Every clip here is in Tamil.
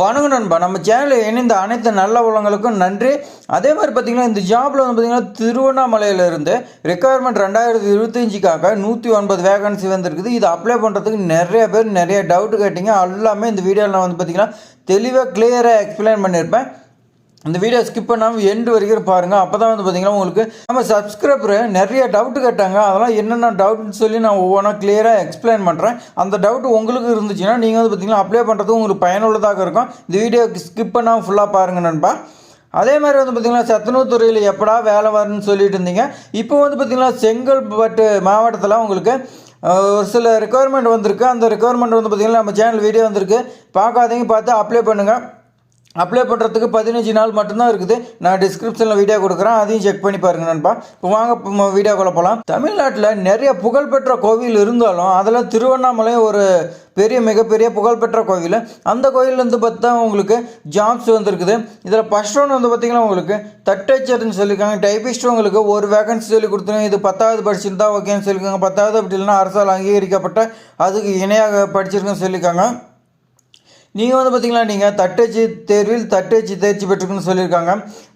வணக்கம் நண்பா. நம்ம சேனலில் இணைந்த அனைத்து நல்ல உள்ளங்களுக்கும் நன்றி. அதே மாதிரி பார்த்தீங்கன்னா இந்த ஜாப்பில் வந்து பார்த்தீங்கன்னா திருவண்ணாமலையிலிருந்து ரெக்குயர்மெண்ட் 2025க்காக 109 வேகன்சி வந்துருக்குது. இது அப்ளை பண்ணுறதுக்கு நிறைய பேர் நிறைய டவுட் கேட்டிங்க. எல்லாமே இந்த வீடியோவில் நான் வந்து பார்த்தீங்கன்னா தெளிவாக கிளியராக எக்ஸ்பிளைன் பண்ணியிருப்பேன். இந்த வீடியோ ஸ்கிப் பண்ணாமல் எண்டு வரைக்கும் பாருங்கள். அப்போ தான் வந்து பார்த்திங்கன்னா உங்களுக்கு நம்ம சப்ஸ்கிரைபர் நிறைய டவுட்டு கேட்டாங்க. அதெல்லாம் என்னென்ன டவுட்னு சொல்லி நான் ஒவ்வொன்றா கிளியராக எக்ஸ்பிளைன் பண்ணுறேன். அந்த டவுட் உங்களுக்கு இருந்துச்சுன்னா நீங்கள் வந்து பார்த்திங்கன்னா அப்ளை பண்ணுறதுக்கு உங்களுக்கு பயனுள்ளதாக இருக்கும். இந்த வீடியோ ஸ்கிப் பண்ணாமல் ஃபுல்லாக பாருங்கள் நண்பா. அதே மாதிரி வந்து பார்த்திங்கன்னா சத்துணவு துறையில் எப்படா வேலை வரும்னு சொல்லிட்டு இருந்தீங்க. இப்போ வந்து பார்த்திங்கன்னா செங்கல்பட்டு மாவட்டத்தில் உங்களுக்கு ஒரு சில ரெக்குயர்மெண்ட் வந்திருக்கு. அந்த ரெக்குயர்மெண்ட் வந்து பார்த்திங்கன்னா நம்ம சேனல் வீடியோ வந்திருக்கு. பார்க்காதீங்க, பார்த்து அப்ளை பண்ணுங்கள். அப்ளை பண்ணுறதுக்கு 15 நாள் மட்டும்தான் இருக்குது. நான் டிஸ்கிரிப்ஷனில் வீடியோ கொடுக்குறேன், அதையும் செக் பண்ணி பாருங்கள் நண்பா. இப்போ வாங்க வீடியோக்குள்ளே போகலாம். தமிழ்நாட்டில் நிறைய புகழ்பெற்ற கோவில் இருந்தாலும் அதில் திருவண்ணாமலை ஒரு மிகப்பெரிய புகழ்பெற்ற கோவில். அந்த கோயிலேருந்து பார்த்தா உங்களுக்கு ஜாப்ஸ் வந்துருக்குது. இதில் ஃபஸ்ட் ஒன்று வந்து பார்த்திங்கன்னா உங்களுக்கு தட்டச்சர்னு சொல்லியிருக்காங்க. டைப்பிஸ்ட் உங்களுக்கு ஒரு வேகன்சி சொல்லி கொடுத்துருங்க. இது 10வது படிச்சிருந்தா ஓகேன்னு சொல்லியிருக்காங்க. 10வது அப்படி இல்லைன்னா அரசால் அங்கீகரிக்கப்பட்ட அதுக்கு இணையாக படிச்சிருக்குன்னு சொல்லியிருக்காங்க. நீங்கள் வந்து பார்த்திங்கன்னா நீங்கள் தட்டச்சு தேர்வில் தட்டச்சு தேர்ச்சி பெற்றுக்குன்னு சொல்லியிருக்காங்க.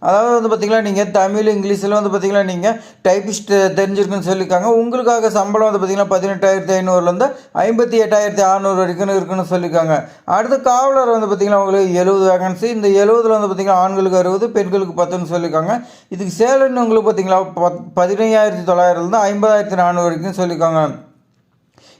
அதாவது வந்து பார்த்திங்கன்னா நீங்கள் தமிழ் இங்கிலீஷில் வந்து பார்த்திங்கன்னா நீங்கள் டைப்பிஸ்ட் தெரிஞ்சிருக்குன்னு சொல்லியிருக்காங்க. உங்களுக்காக சம்பளம் வந்து பார்த்திங்கன்னா 18,500லேருந்து 58,600 வரைக்கும் இருக்குன்னு சொல்லியிருக்காங்க. அடுத்து காவலர் வந்து பார்த்திங்கன்னா உங்களுக்கு 70 வேகன்சி. இந்த 70ல் வந்து பார்த்திங்கன்னா ஆண்களுக்கு 60, பெண்களுக்கு 10ன்னு சொல்லியிருக்காங்க. இதுக்கு சேலரின்னு உங்களுக்கு பார்த்திங்கன்னா 15,900லேருந்து 50,400 வரைக்கும் சொல்லியிருக்காங்க.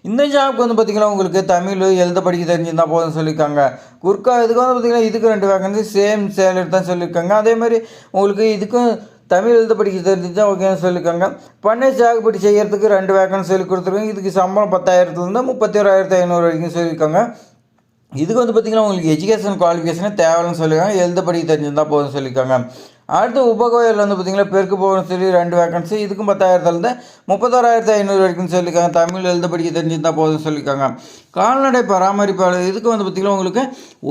இந்த ஜாப்க்கு வந்து பார்த்திங்கன்னா உங்களுக்கு தமிழ் எழுத படிக்க தெரிஞ்சிருந்தால் போதும்னு சொல்லியிருக்காங்க. குறுக்கா இதுக்கு வந்து பார்த்திங்கன்னா இதுக்கு 2 வேகன்சி சேம் சேலரி தான் சொல்லியிருக்காங்க. அதேமாதிரி உங்களுக்கு இதுக்கும் தமிழ் எழுத படிக்க தெரிஞ்சுதான் ஓகேன்னு சொல்லியிருக்காங்க. பண்ணை சாகுபடி செய்கிறதுக்கு 2 வேகன்சி சொல்லி கொடுத்துருக்காங்க. இதுக்கு சம்பளம் 10,000லேருந்து 31,500 வரைக்கும் சொல்லியிருக்காங்க. இதுக்கு வந்து பார்த்திங்கன்னா உங்களுக்கு எஜுகேஷன் குவாலிஃபிகேஷனே தேவைன்னு சொல்லியிருக்காங்க. எழுத படிக்க தெரிஞ்சிருந்தால் போதும்னு சொல்லியிருக்காங்க. அடுத்து உபகோயில் வந்து பார்த்திங்கன்னா பெருக்கு போகணும்னு சொல்லி 2 வேகன்சி. இதுக்கும் 10,000லேருந்து 31,500 வரைக்கும் சொல்லியிருக்காங்க. தமிழ் எழுத படிக்க தெரிஞ்சிருந்தால் போதும்னு சொல்லியிருக்காங்க. கால்நடை பராமரிப்பாளர் இதுக்கு வந்து பார்த்திங்கன்னா உங்களுக்கு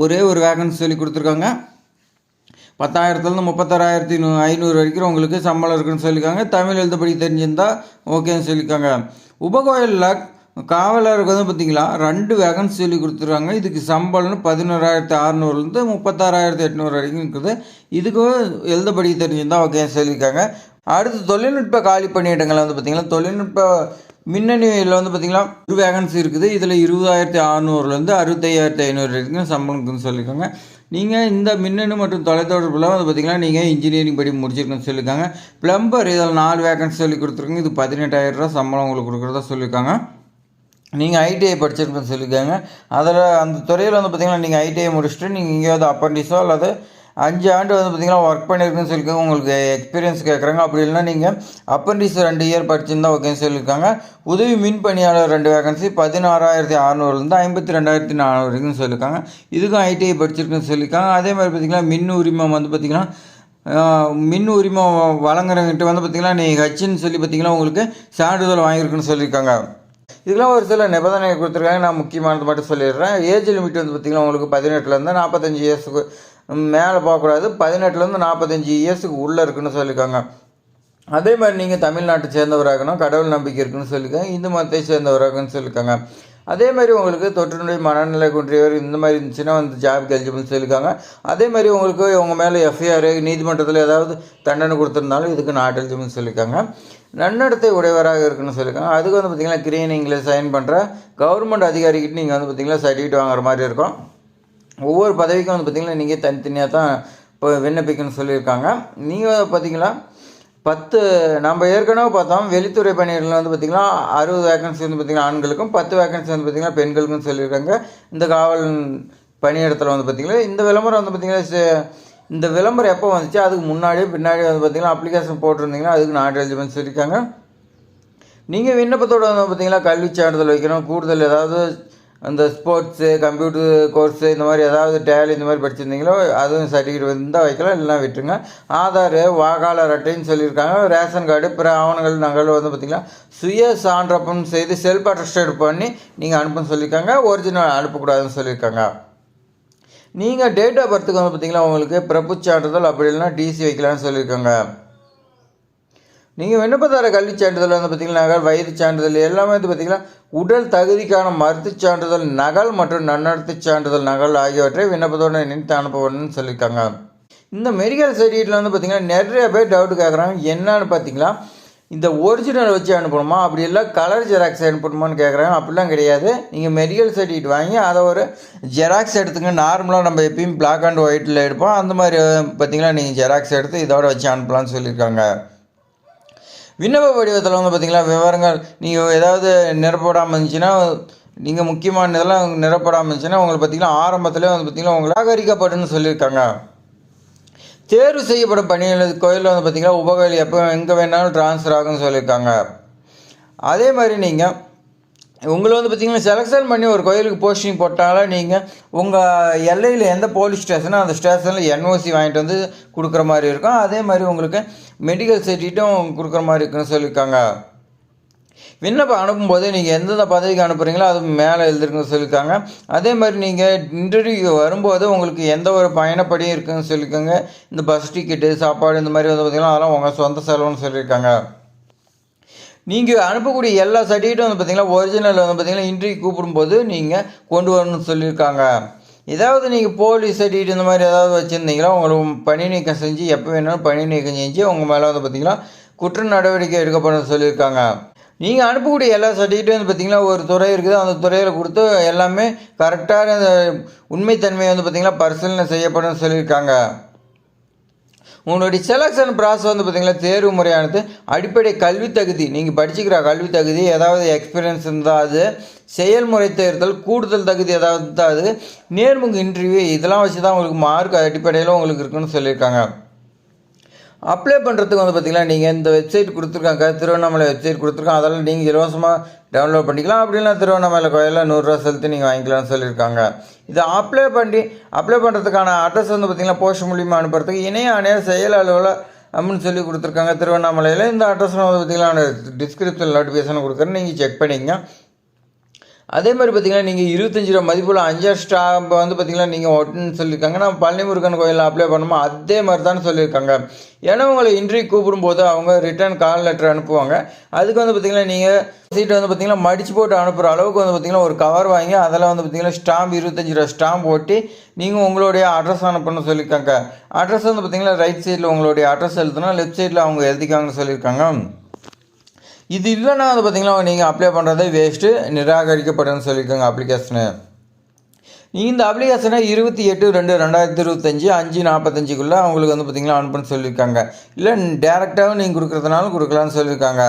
ஒரே ஒரு வேகன்சி சொல்லி கொடுத்துருக்காங்க. 10,000லேருந்து 36,500 வரைக்கும் உங்களுக்கு சம்பளம் இருக்குன்னு சொல்லியிருக்காங்க. தமிழ் எழுத படிக்க தெரிஞ்சிருந்தால் ஓகேன்னு சொல்லியிருக்காங்க. உபகோயிலில் காவலருக்கு வந்து பார்த்திங்களா 2 வேகன்சி சொல்லி கொடுத்துருக்காங்க. இதுக்கு சம்பளம்னு 11,600லேருந்து 36,800 வரைக்கும் இருக்குது. இதுக்கும் எழுத படிக்க தெரிஞ்சிருந்தால் ஓகேன்னு சொல்லியிருக்காங்க. அடுத்து தொழில்நுட்ப காலி பணியிடங்கள் வந்து பார்த்திங்கன்னா தொழில்நுட்ப மின்னணுவில் வந்து பார்த்திங்கன்னா ஒரு வேகன்சி இருக்குது. இதில் 20,600லேருந்து 65,500 வரைக்கும் சம்பளம் இருக்குன்னு சொல்லியிருக்காங்க. நீங்கள் இந்த மின்னணு மற்றும் தொலைத்தொடர்பில் வந்து பார்த்திங்கன்னா நீங்கள் இன்ஜினியரிங் படி முடிச்சிருக்குன்னு சொல்லியிருக்காங்க. ப்ளம்பர் இதில் 4 வேகன்சி சொல்லி கொடுத்துருக்காங்க. இது 18,000 சம்பளம் உங்களுக்கு கொடுக்குறதா சொல்லியிருக்காங்க. நீங்கள் ஐடிஐ படிச்சிருக்குன்னு சொல்லியிருக்காங்க. அதில் அந்த துறையில் வந்து பார்த்திங்கன்னா நீங்கள் ஐடிஐ முடிச்சுட்டு நீங்கள் எங்கேயாவது அப்ரண்டிஸோ அல்லது 5 ஆண்டு வந்து பார்த்திங்கன்னா ஒர்க் பண்ணியிருக்குன்னு சொல்லியிருக்காங்க. உங்களுக்கு எக்ஸ்பீரியன்ஸ் கேட்குறாங்க. அப்படி இல்லைனா நீங்கள் அப்ரண்டிஸ் 2 இயர் படிச்சிருந்தா ஓகேன்னு சொல்லியிருக்காங்க. உதவி மின் பணியாளர் 2 வேகன்சி 16,600லேருந்து 52,400 வரைக்கும் சொல்லியிருக்காங்க. இதுக்கும் ஐடிஐ படிச்சிருக்குன்னு சொல்லியிருக்காங்க. அதே மாதிரி பார்த்திங்கன்னா மின் உரிமம் வந்து பார்த்திங்கன்னா மின் உரிமம் வழங்குறவங்கிட்ட வந்து பார்த்திங்கன்னா நீங்கள் ஹச்சுன்னு சொல்லி பார்த்திங்கன்னா உங்களுக்கு சான்றிதழ் வாங்கியிருக்குன்னு சொல்லியிருக்காங்க. இதெல்லாம் ஒரு சில நிபந்தனை கொடுத்துருக்காங்க. நான் முக்கியமானது மட்டும் சொல்லிடுறேன். ஏஜ் லிமிட் வந்து பார்த்திங்கன்னா உங்களுக்கு 18லேருந்து 45 இயர்ஸுக்கு மேலே போகக்கூடாது. 18லேருந்து 45 இயர்ஸுக்கு உள்ளே இருக்குன்னு சொல்லியிருக்காங்க. அதே மாதிரி நீங்கள் தமிழ்நாட்டை சேர்ந்தவராகணும், கடவுள் நம்பிக்கை இருக்குன்னு சொல்லியிருக்காங்க, இந்து மதத்தை சேர்ந்தவராகன்னு சொல்லியிருக்காங்க. அதே மாதிரி உங்களுக்கு தொற்றுநோய் மனநிலை குன்றியவர் இந்த மாதிரி இருந்துச்சுன்னா வந்து ஜாப்க்கு எலிஜிபிள்னு சொல்லியிருக்காங்க. அதே மாதிரி உங்களுக்கு உங்கள் மேலே எஃப்ஐஆர் நீதிமன்றத்தில் ஏதாவது தண்டனை கொடுத்துருந்தாலும் இதுக்கு நாட் எலிஜிபிள்னு சொல்லியிருக்காங்க. நன்னடத்தை உடையவராக இருக்குன்னு சொல்லியிருக்காங்க. அதுக்கு வந்து பார்த்திங்கன்னா கிரீனிங்கில் சைன் பண்ணுற கவர்மெண்ட் அதிகாரிக்கிட்ட நீங்கள் வந்து பார்த்திங்கன்னா சர்டிஃபிகேட் வாங்குற மாதிரி இருக்கும். ஒவ்வொரு பதவிக்கும் வந்து பார்த்திங்கன்னா நீங்கள் தனித்தனியாக தான் இப்போ விண்ணப்பிக்கணும்னு சொல்லியிருக்காங்க. நீங்கள் பார்த்திங்கன்னா 10 நம்ம ஏற்கனவே பார்த்தோம் வெளித்துறை பணியிடங்கள் வந்து பார்த்திங்கன்னா 60 வேகன்சி வந்து பார்த்திங்கன்னா ஆண்களுக்கும் 10 வேகன்சி வந்து பார்த்திங்கன்னா பெண்களுக்கும் சொல்லியிருக்காங்க. இந்த காவல் பணியிடத்தில் வந்து பார்த்திங்கன்னா இந்த விளம்பரம் வந்து பார்த்திங்கன்னா இந்த விளம்பரம் எப்போ வந்துச்சு அதுக்கு முன்னாடியே பின்னாடி வந்து பார்த்திங்கன்னா அப்ளிகேஷன் போட்டிருந்தீங்கன்னா அதுக்கு நாட் எலிஜிபிள்னு சொல்லியிருக்காங்க. நீங்கள் விண்ணப்பத்தோடு வந்து பார்த்திங்கன்னா கல்வி சான்றிதழ் வைக்கணும். கூடுதல் ஏதாவது அந்த ஸ்போர்ட்ஸு கம்ப்யூட்டர் கோர்ஸு இந்த மாதிரி ஏதாவது டேலி இந்த மாதிரி படிச்சிருந்தீங்களோ அதுவும் சர்டிஃபிகேட் இருந்தால் வைக்கலாம், இல்லைனா விட்டுருங்க. ஆதார் வாக்காளர் அட்டைன்னு சொல்லியிருக்காங்க. ரேஷன் கார்டு பிற ஆவணங்கள் நாங்கள் வந்து பார்த்திங்கன்னா சுய சான்றப்பம் செய்து செல்ஃப் அட்டஸ்டட் பண்ணி நீங்கள் அனுப்புன்னு சொல்லியிருக்காங்க. ஒரிஜினல் அனுப்பக்கூடாதுன்னு சொல்லியிருக்காங்க. நீங்கள் டேட் ஆஃப் பர்த்துக்கு வந்து பார்த்திங்கன்னா உங்களுக்கு பிறப்பு சான்றிதழ் அப்படி இல்லைனா டிசி வைக்கலான்னு சொல்லியிருக்காங்க. நீங்கள் விண்ணப்பதார கல்விச் சான்றிதழ் வந்து பார்த்திங்கன்னா நகல், வயது சான்றிதழ் எல்லாமே வந்து பார்த்திங்கன்னா உடல் தகுதிக்கான மருத்துவச் சான்றிதழ் நகல் மற்றும் நன்னடத்தைச் சான்றிதழ் நகல் ஆகியவற்றை விண்ணப்பத்தோடு இணைத்து அனுப்பணும்னு சொல்லியிருக்காங்க. இந்த மெடிக்கல் சர்டிஃபிகேட்டில் வந்து பார்த்திங்கன்னா நிறைய பேர் டவுட் கேட்குறாங்க. என்னன்னு பார்த்தீங்கன்னா இந்த ஒரிஜினல் வச்சு அனுப்பணுமா, அப்படி இல்லை கலர் ஜெராக்ஸ் அனுப்பணுமான்னு கேட்குறாங்க. அப்படிலாம் கிடையாது. நீங்கள் மெடிக்கல் சர்டிஃபிகேட் வாங்கி அதை ஒரு ஜெராக்ஸ் எடுத்துங்க. நார்மலாக நம்ம எப்பயும் பிளாக் அண்ட் ஒயிட்டில் எடுப்போம், அந்த மாதிரி பார்த்திங்கன்னா நீங்கள் ஜெராக்ஸ் எடுத்து இதோட வச்சு அனுப்பலான்னு சொல்லியிருக்காங்க. விண்ணப்ப வடிவத்தில் வந்து பார்த்திங்கன்னா விவரங்கள் நீங்கள் ஏதாவது நிரப்படாமல் இருந்துச்சுன்னா, நீங்கள் முக்கியமான இதெல்லாம் நிரப்படாமல் இருந்துச்சுன்னா உங்களுக்கு பார்த்திங்கன்னா ஆரம்பத்தில் வந்து பார்த்திங்கன்னா உங்களை நிராகரிக்கப்படுன்னு சொல்லியிருக்காங்க. தேர்வு செய்யப்படும் பணிகள் கோயிலில் வந்து பார்த்திங்கன்னா உபகோயில் எப்போ எங்கே வேணாலும் ட்ரான்ஸ்ஃபர் ஆகும்னு சொல்லியிருக்காங்க. அதே மாதிரி நீங்கள் உங்களை வந்து பார்த்திங்கன்னா செலெக்ஷன் பண்ணி ஒரு கோயிலுக்கு போஸ்டிங் போட்டாலும் நீங்கள் உங்கள் எல்லையில் எந்த போலீஸ் ஸ்டேஷனோ அந்த ஸ்டேஷனில் என்ஓசி வாங்கிட்டு வந்து கொடுக்குற மாதிரி இருக்கும். அதே மாதிரி உங்களுக்கு மெடிக்கல் சர்டிஃபிகேட்டும் கொடுக்குற மாதிரி இருக்குன்னு சொல்லியிருக்காங்க. விண்ணப்பம் அனுப்பும்போது நீங்கள் எந்தெந்த பதவிக்கு அனுப்புகிறீங்களோ அது மேலே எழுதிருக்குன்னு சொல்லியிருக்காங்க. அதே மாதிரி நீங்கள் இன்டர்வியூ வரும்போது உங்களுக்கு எந்த ஒரு பயணப்படியும் இருக்குதுன்னு சொல்லியிருக்காங்க. இந்த பஸ் டிக்கெட்டு, சாப்பாடு இந்த மாதிரி வந்து பார்த்திங்கன்னா அதெல்லாம் உங்கள் சொந்த செலவுன்னு சொல்லியிருக்காங்க. நீங்கள் அனுப்பக்கூடிய எல்லா சர்டிஃபிகேட்டும் வந்து பார்த்திங்கன்னா ஒரிஜினல் வந்து பார்த்திங்கன்னா இன்டர்வியூ கூப்பிடும்போது நீங்கள் கொண்டு வரணும்னு சொல்லியிருக்காங்க. ஏதாவது நீங்கள் போலீஸ் சர்டிஃபிகேட் இந்த மாதிரி ஏதாவது வச்சுருந்தீங்களா உங்களுக்கு பணி நீக்கம் செஞ்சு எப்போ வேணாலும் பணி நீக்கம் செஞ்சு உங்கள் மேலே வந்து பார்த்திங்கன்னா குற்ற நடவடிக்கை எடுக்கப்படும் சொல்லியிருக்காங்க. நீங்கள் அனுப்பக்கூடிய எல்லா சர்டிஃபிகேட்டும் வந்து பார்த்திங்கன்னா ஒரு துறை இருக்குது, அந்த துறையில் கொடுத்து எல்லாமே கரெக்டான உண்மைத்தன்மையை வந்து பார்த்திங்கன்னா பரிசீலனை செய்யப்படும் சொல்லியிருக்காங்க. உங்களுடைய செலெக்ஷன் ப்ராசஸ் வந்து பார்த்திங்கன்னா தேர்வு முறையானது அடிப்படை கல்வி தகுதி, நீங்கள் படிச்சுக்கிற கல்வி தகுதி, ஏதாவது எக்ஸ்பீரியன்ஸ் இருந்தால் அது, செயல்முறை தேர்தல், கூடுதல் தகுதி ஏதாவது இருந்தால் அது, நேர்முக இன்டர்வியூ இதெல்லாம் வச்சு தான் உங்களுக்கு மார்க் அடிப்படையில் உங்களுக்கு இருக்குன்னு சொல்லியிருக்காங்க. அப்ளை பண்ணுறதுக்கு வந்து பார்த்திங்கன்னா நீங்கள் இந்த வெப்சைட் கொடுத்துருக்காங்க, திருவண்ணாமலை வெப்சைட் கொடுத்துருக்காங்க, அதெல்லாம் நீங்கள் இலவசமாக டவுன்லோட் பண்ணிக்கலாம். அப்படின்னா திருவண்ணாமலை கோயிலில் 100 ரூபா செலுத்தி நீங்கள் வாங்கிக்கலாம்னு சொல்லியிருக்காங்க. இதை அப்ளை பண்ணுறதுக்கான அட்ரஸ் வந்து பார்த்திங்கன்னா போஸ்ட் மூலியமாக அனுப்புறதுக்கு இணைய ஆணையர் செயல் அலுவலர் அப்படின்னு சொல்லி கொடுத்துருக்காங்க திருவண்ணாமலையில். இந்த அட்ரஸ் வந்து பார்த்திங்கன்னா டிஸ்கிரிப்ஷன் நோட்டிஃபிகேஷன் கொடுக்குறேன், நீங்கள் செக் பண்ணிங்க. அதே மாதிரி பார்த்திங்கன்னா நீங்கள் 25 ரூபா மதிப்புள்ள 5 ஸ்டாம்பை வந்து பார்த்திங்கன்னா நீங்கள் ஒட்டுன்னு சொல்லியிருக்காங்க. நம்ம பழனி முருகன் கோயிலில் அப்ளை பண்ணுமோ அதே மாதிரி தான் சொல்லியிருக்காங்க. ஏன்னா உங்களை இன்டர்வியூ கூப்பிடும்போது அவங்க ரிட்டர்ன் கால் லெட்டர் அனுப்புவாங்க. அதுக்கு வந்து பார்த்திங்கன்னா நீங்கள் சீட்டை வந்து பார்த்திங்கன்னா மடித்து போட்டு அனுப்புகிற அளவுக்கு வந்து பார்த்திங்கன்னா ஒரு கவர் வாங்கி அதில் வந்து பார்த்திங்கன்னா ஸ்டாம்ப் 25 ரூபா ஸ்டாம்ப் ஒட்டி நீங்கள் உங்களுடைய அட்ரஸ் அனுப்பணும்னு சொல்லியிருக்காங்க. அட்ரஸ் வந்து பார்த்திங்கன்னா ரைட் சைடில் உங்களுடைய அட்ரஸ் எழுதுனா லெஃப்ட் சைடில் அவங்க எழுதிக்காங்கன்னு சொல்லியிருக்காங்க. இது இல்லைன்னா வந்து பார்த்திங்கன்னா நீங்கள் அப்ளை பண்ணுறதே வேஸ்ட்டு, நிராகரிக்கப்படுன்னு சொல்லியிருக்காங்க அப்ளிகேஷனு. இந்த அப்ளிகேஷனை 28/2/2025 5:45 அவங்களுக்கு வந்து பார்த்திங்கன்னா அனுப்புன்னு சொல்லியிருக்காங்க. இல்லை டேரெக்டாகவும் நீங்கள் கொடுக்குறதுனாலும் கொடுக்கலான்னு சொல்லியிருக்காங்க.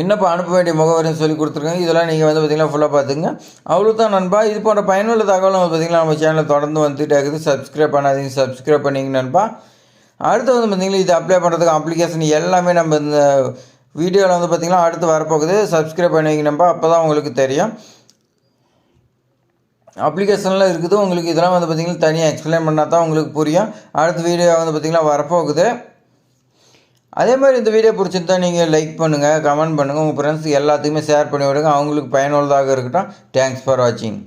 விண்ணப்பம் அனுப்ப வேண்டிய முகவரின்னு சொல்லி கொடுத்துருக்காங்க. இதெல்லாம் நீங்கள் வந்து பார்த்திங்கன்னா ஃபுல்லாக பார்த்துங்க. அவ்வளோ தான் நண்பா. இது போன்ற பயனுள்ள தகவலும் வந்து பார்த்திங்கன்னா நம்ம சேனலில் தொடர்ந்து வந்துகிட்டே இருக்குது. சப்ஸ்கிரைப் பண்ணாதீங்க, சப்ஸ்கிரைப் பண்ணிங்க நண்பா. அடுத்து வந்து பார்த்திங்கன்னா இது அப்ளை பண்ணுறதுக்கு அப்ளிகேஷன் எல்லாமே நம்ம இந்த வீடியோவில் வந்து பார்த்திங்கன்னா அடுத்து வரப்போகுது. சப்ஸ்கிரைப் பண்ணிங்க நண்பா, அப்போ தான் உங்களுக்கு தெரியும். அப்ளிகேஷனில் இருக்குது உங்களுக்கு. இதெல்லாம் வந்து பார்த்திங்கன்னா தனியாக எக்ஸ்பிளைன் பண்ணால் தான் உங்களுக்கு புரியும். அடுத்த வீடியோ வந்து பார்த்திங்கன்னா வரப்போகுது. அதே மாதிரி இந்த வீடியோ பிடிச்சிருந்தா நீங்கள் லைக் பண்ணுங்கள், கமெண்ட் பண்ணுங்கள், உங்கள் ஃப்ரெண்ட்ஸுக்கு எல்லாத்துக்குமே ஷேர் பண்ணி விடுங்க. அவங்களுக்கு பயனுள்ளதாக இருக்கட்டும். தேங்க்ஸ் ஃபார் வாட்சிங்.